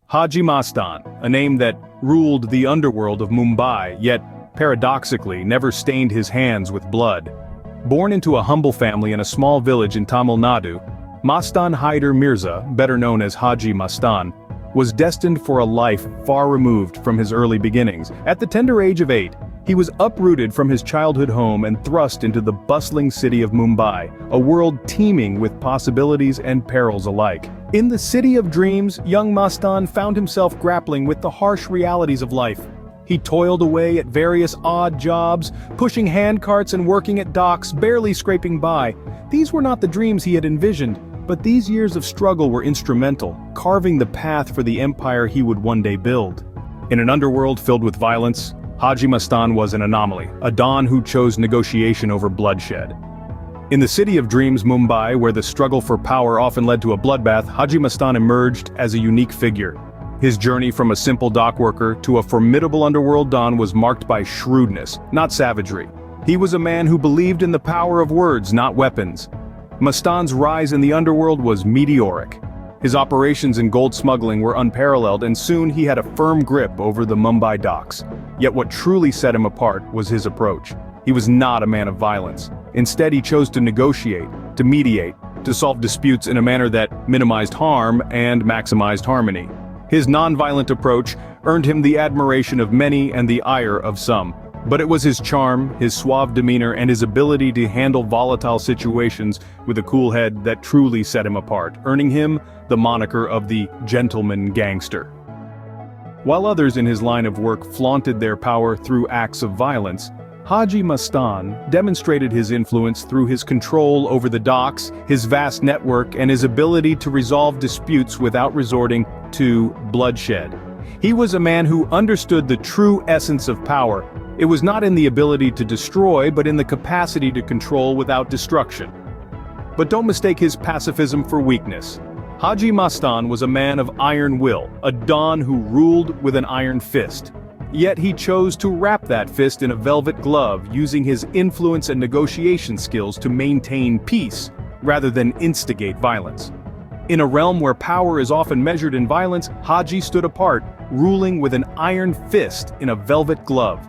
Haji Mastan, a name that ruled the underworld of Mumbai, yet, paradoxically, never stained his hands with blood. Born into a humble family in a small village in Tamil Nadu, Mastan Haider Mirza, better known as Haji Mastan, was destined for a life far removed from his early beginnings. At the tender age of 8, he was uprooted from his childhood home and thrust into the bustling city of Mumbai, a world teeming with possibilities and perils alike. In the city of dreams, young Mastan found himself grappling with the harsh realities of life. He toiled away at various odd jobs, pushing handcarts and working at docks, barely scraping by. These were not the dreams he had envisioned, but these years of struggle were instrumental, carving the path for the empire he would one day build. In an underworld filled with violence, Haji Mastan was an anomaly, a don who chose negotiation over bloodshed. In the city of dreams, Mumbai, where the struggle for power often led to a bloodbath, Haji Mastan emerged as a unique figure. His journey from a simple dock worker to a formidable underworld don was marked by shrewdness, not savagery. He was a man who believed in the power of words, not weapons. Mastan's rise in the underworld was meteoric. His operations in gold smuggling were unparalleled, and soon he had a firm grip over the Mumbai docks. Yet what truly set him apart was his approach. He was not a man of violence. Instead, he chose to negotiate, to mediate, to solve disputes in a manner that minimized harm and maximized harmony. His non-violent approach earned him the admiration of many and the ire of some. But it was his charm, his suave demeanor, and his ability to handle volatile situations with a cool head that truly set him apart, earning him the moniker of the gentleman gangster. While others in his line of work flaunted their power through acts of violence, Haji Mastan demonstrated his influence through his control over the docks, his vast network, and his ability to resolve disputes without resorting to bloodshed. He was a man who understood the true essence of power. It was not in the ability to destroy, but in the capacity to control without destruction. But don't mistake his pacifism for weakness. Haji Mastan was a man of iron will, a don who ruled with an iron fist. Yet he chose to wrap that fist in a velvet glove, using his influence and negotiation skills to maintain peace, rather than instigate violence. In a realm where power is often measured in violence, Haji stood apart, ruling with an iron fist in a velvet glove.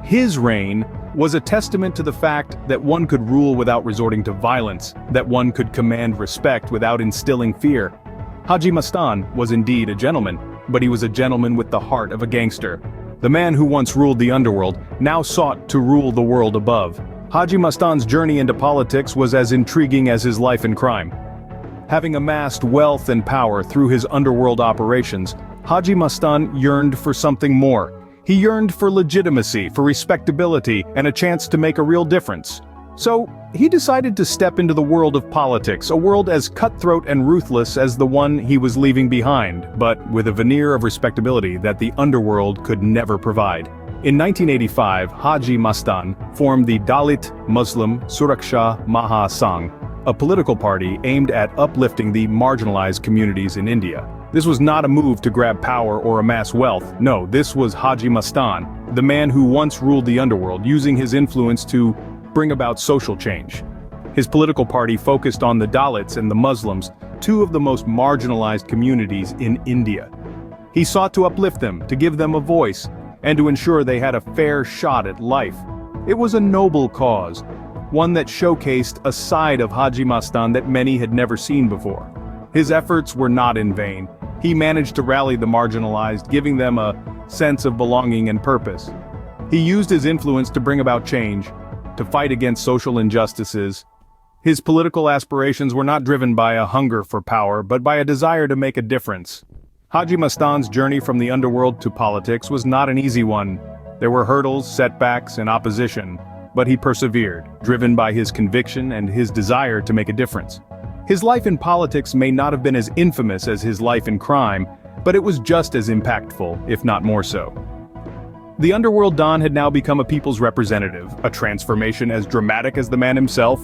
His reign was a testament to the fact that one could rule without resorting to violence, that one could command respect without instilling fear. Haji Mastan was indeed a gentleman, but he was a gentleman with the heart of a gangster. The man who once ruled the underworld now sought to rule the world above. Haji Mastan's journey into politics was as intriguing as his life in crime. Having amassed wealth and power through his underworld operations, Haji Mastan yearned for something more. He yearned for legitimacy, for respectability, and a chance to make a real difference. So, he decided to step into the world of politics, a world as cutthroat and ruthless as the one he was leaving behind, but with a veneer of respectability that the underworld could never provide. In 1985, Haji Mastan formed the Dalit Muslim Suraksha Maha Sangh, a political party aimed at uplifting the marginalized communities in India. This was not a move to grab power or amass wealth. No, this was Haji Mastan, the man who once ruled the underworld, using his influence to bring about social change. His political party focused on the Dalits and the Muslims, two of the most marginalized communities in India. He sought to uplift them, to give them a voice, and to ensure they had a fair shot at life. It was a noble cause, one that showcased a side of Haji Mastan that many had never seen before. His efforts were not in vain. He managed to rally the marginalized, giving them a sense of belonging and purpose. He used his influence to bring about change, to fight against social injustices. His political aspirations were not driven by a hunger for power, but by a desire to make a difference. Haji Mastan's journey from the underworld to politics was not an easy one. There were hurdles, setbacks, and opposition, but he persevered, driven by his conviction and his desire to make a difference. His life in politics may not have been as infamous as his life in crime, but it was just as impactful, if not more so. The underworld don had now become a people's representative, a transformation as dramatic as the man himself.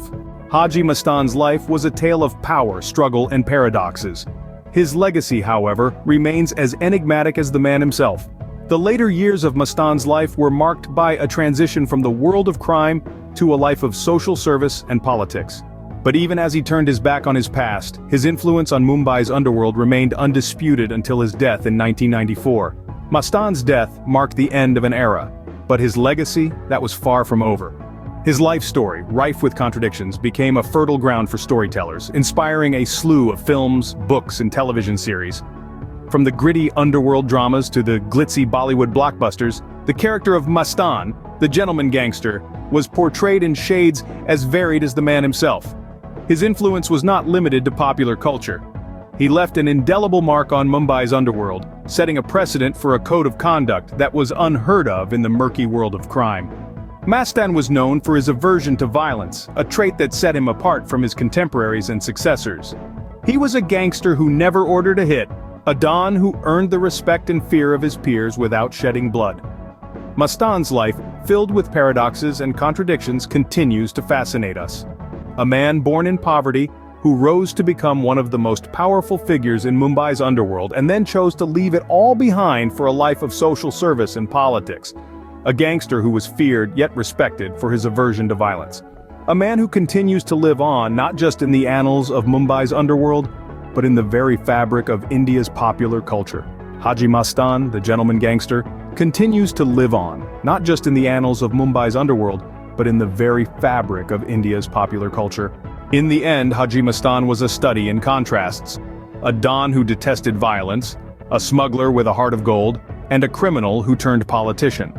Haji Mastan's life was a tale of power, struggle, and paradoxes. His legacy, however, remains as enigmatic as the man himself. The later years of Mastan's life were marked by a transition from the world of crime to a life of social service and politics. But even as he turned his back on his past, his influence on Mumbai's underworld remained undisputed until his death in 1994. Mastan's death marked the end of an era, but his legacy, that was far from over. His life story, rife with contradictions, became a fertile ground for storytellers, inspiring a slew of films, books, and television series. From the gritty underworld dramas to the glitzy Bollywood blockbusters, the character of Mastan, the gentleman gangster, was portrayed in shades as varied as the man himself. His influence was not limited to popular culture. He left an indelible mark on Mumbai's underworld, setting a precedent for a code of conduct that was unheard of in the murky world of crime. Mastan was known for his aversion to violence, a trait that set him apart from his contemporaries and successors. He was a gangster who never ordered a hit, a don who earned the respect and fear of his peers without shedding blood. Mastan's life, filled with paradoxes and contradictions, continues to fascinate us. A man born in poverty, who rose to become one of the most powerful figures in Mumbai's underworld and then chose to leave it all behind for a life of social service and politics. A gangster who was feared yet respected for his aversion to violence. A man who continues to live on not just in the annals of Mumbai's underworld, but in the very fabric of India's popular culture. Haji Mastan, the gentleman gangster, continues to live on, not just in the annals of Mumbai's underworld, but in the very fabric of India's popular culture. In the end, Haji Mastan was a study in contrasts. A don who detested violence, a smuggler with a heart of gold, and a criminal who turned politician.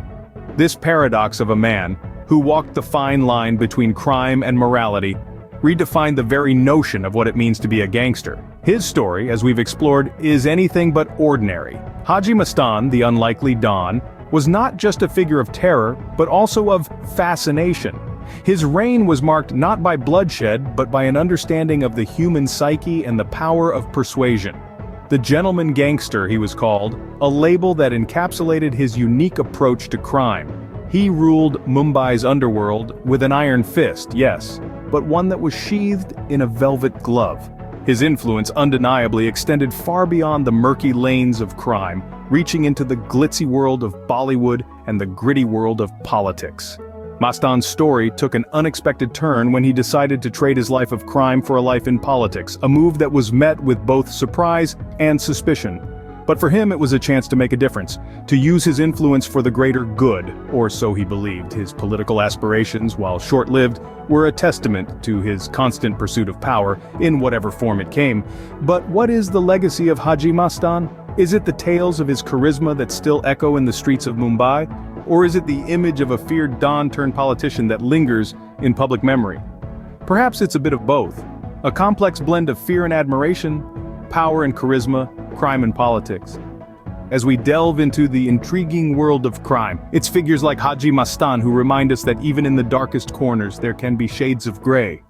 This paradox of a man, who walked the fine line between crime and morality, redefined the very notion of what it means to be a gangster. His story, as we've explored, is anything but ordinary. Haji Mastan, the unlikely don, was not just a figure of terror, but also of fascination. His reign was marked not by bloodshed, but by an understanding of the human psyche and the power of persuasion. The gentleman gangster, he was called, a label that encapsulated his unique approach to crime. He ruled Mumbai's underworld with an iron fist, yes, but one that was sheathed in a velvet glove. His influence undeniably extended far beyond the murky lanes of crime, reaching into the glitzy world of Bollywood and the gritty world of politics. Mastan's story took an unexpected turn when he decided to trade his life of crime for a life in politics, a move that was met with both surprise and suspicion. But for him it was a chance to make a difference, to use his influence for the greater good, or so he believed. His political aspirations, while short-lived, were a testament to his constant pursuit of power, in whatever form it came. But what is the legacy of Haji Mastan? Is it the tales of his charisma that still echo in the streets of Mumbai? Or is it the image of a feared don-turned-politician that lingers in public memory? Perhaps it's a bit of both. A complex blend of fear and admiration, power and charisma, crime and politics. As we delve into the intriguing world of crime, it's figures like Haji Mastan who remind us that even in the darkest corners there can be shades of gray.